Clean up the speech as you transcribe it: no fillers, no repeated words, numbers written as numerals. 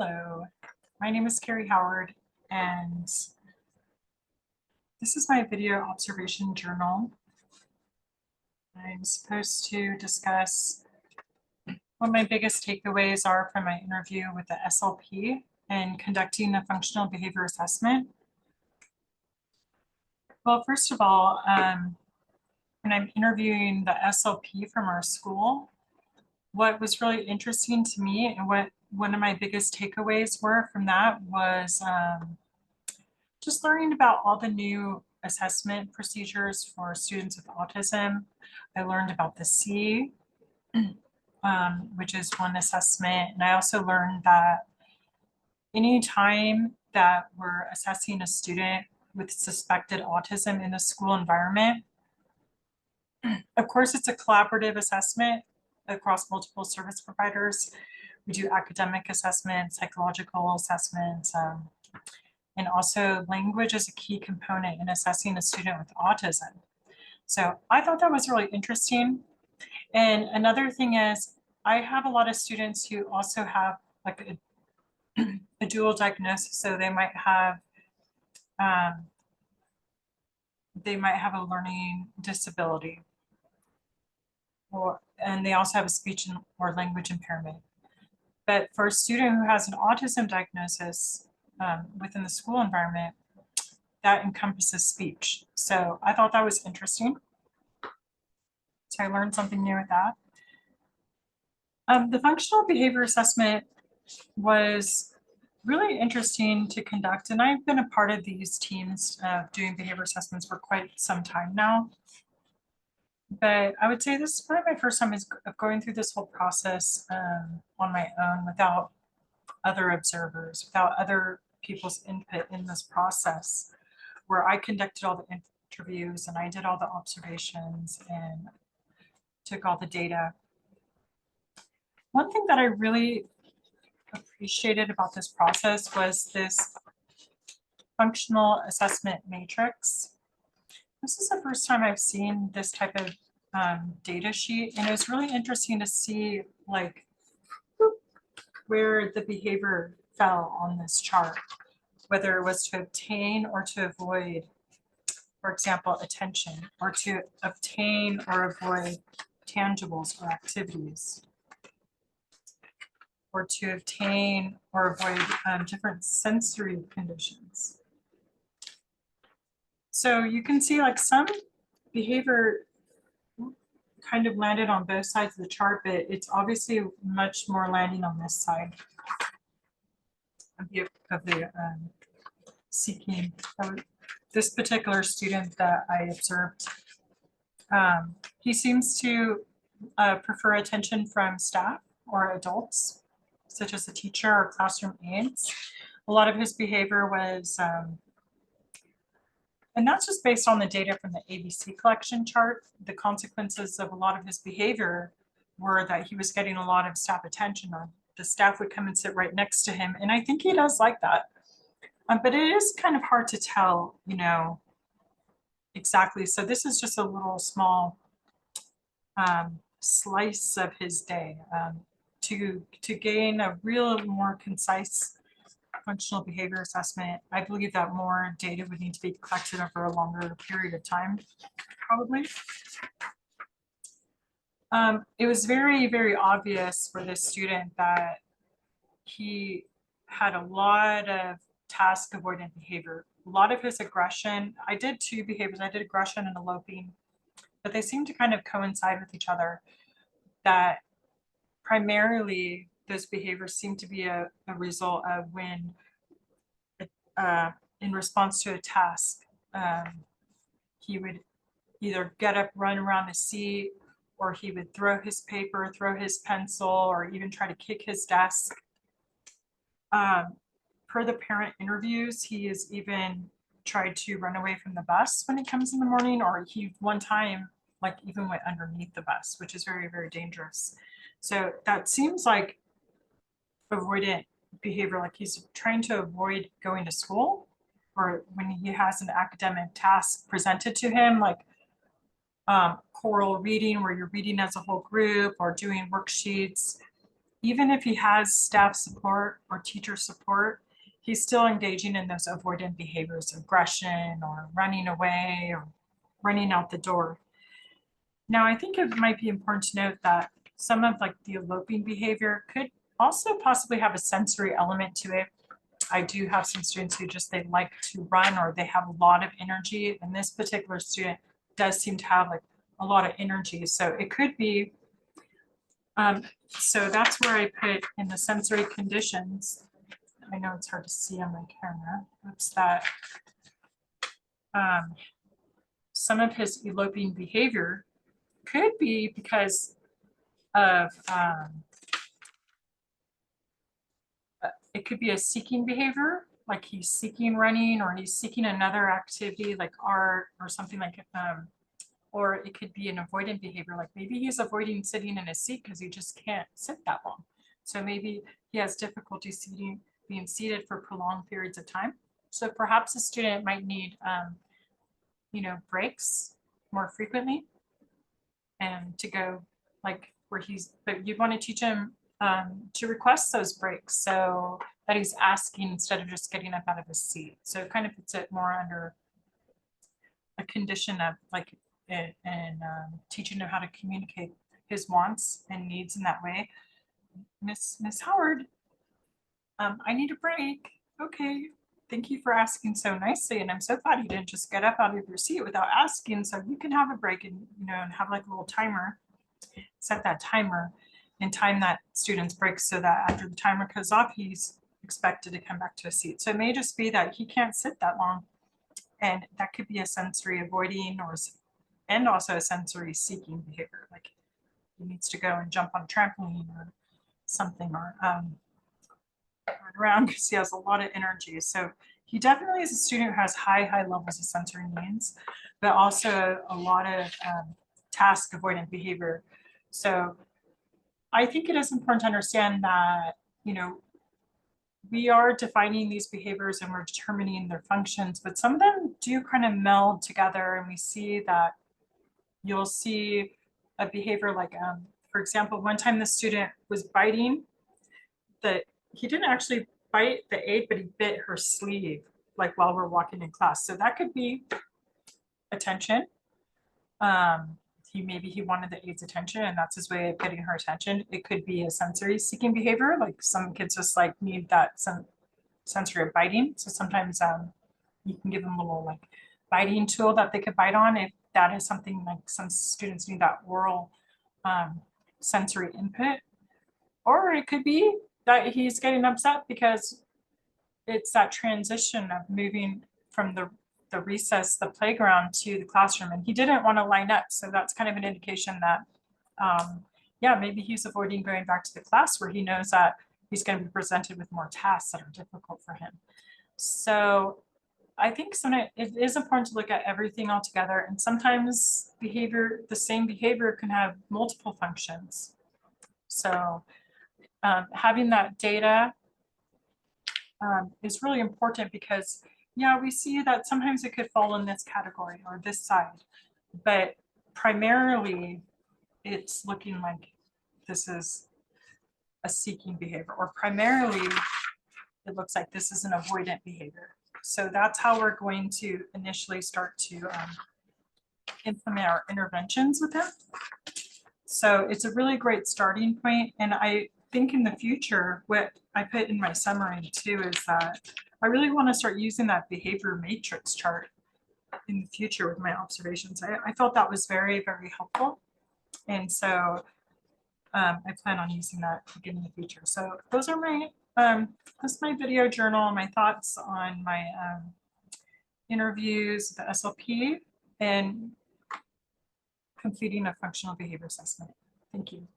Hello, my name is Carrie Howard, and this is my video observation journal. I'm supposed to discuss what my biggest takeaways are from my interview with the SLP and conducting a functional behavior assessment. Well, first of all, when I'm interviewing the SLP from our school, what was really interesting to me and what one of my biggest takeaways were from that was just learning about all the new assessment procedures for students with autism. I learned about the C, which is one assessment. And I also learned that anytime that we're assessing a student with suspected autism in the school environment, of course, it's a collaborative assessment across multiple service providers. We do academic assessments, psychological assessments, and also language is a key component in assessing a student with autism. So I thought that was really interesting. And another thing is I have a lot of students who also have like a dual diagnosis. So they might have a learning disability, and they also have a speech or language impairment. But for a student who has an autism diagnosis within the school environment, that encompasses speech. So I thought that was interesting. So I learned something new with that. The functional behavior assessment was really interesting to conduct, and I've been a part of these teams doing behavior assessments for quite some time now. But I would say this is probably my first time of going through this whole process on my own without other observers, without other people's input in this process, where I conducted all the interviews and I did all the observations and took all the data. One thing that I really appreciated about this process was this functional assessment matrix. This is the first time I've seen this type of data sheet, and it was really interesting to see like where the behavior fell on this chart, whether it was to obtain or to avoid, for example, attention, or to obtain or avoid tangibles or activities, or to obtain or avoid different sensory conditions. So you can see like some behavior kind of landed on both sides of the chart, but it's obviously much more landing on this side of the seeking. This particular student that I observed, he seems to prefer attention from staff or adults, such as a teacher or classroom aides. A lot of his behavior was, and that's just based on the data from the ABC collection chart. The consequences of a lot of his behavior were that he was getting a lot of staff attention, or the staff would come and sit right next to him. And I think he does like that. But it is kind of hard to tell, you know, exactly. So this is just a little small slice of his day to gain a real more concise functional behavior assessment. I believe that more data would need to be collected over a longer period of time, probably. It was very, very obvious for this student that he had a lot of task avoidant behavior. A lot of his aggression, I did two behaviors. I did aggression and eloping, but they seem to kind of coincide with each other. That primarily those behaviors seem to be a result of when, in response to a task, he would either get up, run around the seat, or he would throw his paper, throw his pencil, or even try to kick his desk. Per the parent interviews, he has even tried to run away from the bus when he comes in the morning, or he one time like even went underneath the bus, which is very, very dangerous. So that seems like avoidant behavior, like he's trying to avoid going to school, or when he has an academic task presented to him, like choral reading where you're reading as a whole group, or doing worksheets, even if he has staff support or teacher support, he's still engaging in those avoidant behaviors, aggression or running away or running out the door. Now, I think it might be important to note that some of like the eloping behavior could also possibly have a sensory element to it. I do have some students who just, they like to run or they have a lot of energy. And this particular student does seem to have like a lot of energy. So it could be, so that's where I put in the sensory conditions. I know it's hard to see on my camera. It's that some of his eloping behavior could be because of it could be a seeking behavior, like he's seeking running or he's seeking another activity like art or something like or it could be an avoidant behavior, like maybe he's avoiding sitting in a seat because he just can't sit that long. So maybe he has difficulty being seated for prolonged periods of time. So perhaps a student might need breaks more frequently and to go like where but you'd want to teach him to request those breaks so that he's asking instead of just getting up out of his seat. So it kind of puts it more under a condition of like and teaching him how to communicate his wants and needs in that way. Miss Howard, I need a break. Okay, thank you for asking so nicely, and I'm so glad you didn't just get up out of your seat without asking. So you can have a break and and have like a little timer. Set that timer and time that student's break so that after the timer goes off, he's expected to come back to a seat. So it may just be that he can't sit that long, and that could be a sensory avoiding and also a sensory seeking behavior, like he needs to go and jump on a trampoline or something or run around because he has a lot of energy. So he definitely is a student who has high levels of sensory needs, but also a lot of task avoidant behavior. So I think it is important to understand that, we are defining these behaviors and we're determining their functions, but some of them do kind of meld together. And we see that you'll see a behavior like, for example, one time the student was biting he didn't actually bite the aide, but he bit her sleeve, like while we're walking in class. So that could be attention. Maybe he wanted the aide's attention and that's his way of getting her attention. It could be a sensory seeking behavior, like some kids just like need that some sensory of biting. So sometimes you can give them a little like biting tool that they could bite on if that is something like some students need that oral sensory input. Or it could be that he's getting upset because it's that transition of moving from the recess, the playground to the classroom, and he didn't want to line up. So that's kind of an indication that, yeah, maybe he's avoiding going back to the class where he knows that he's going to be presented with more tasks that are difficult for him. So I think it is important to look at everything all together. And sometimes the same behavior can have multiple functions. So having that data is really important because, yeah, we see that sometimes it could fall in this category or this side, but primarily it's looking like this is a seeking behavior, or primarily it looks like this is an avoidant behavior. So that's how we're going to initially start to implement our interventions with them. So it's a really great starting point. And I think in the future, what I put in my summary too is that I really want to start using that behavior matrix chart in the future with my observations. I felt that was very helpful. And so I plan on using that again in the future. So those are my, that's my video journal, my thoughts on my interviews, the SLP, and completing a functional behavior assessment. Thank you.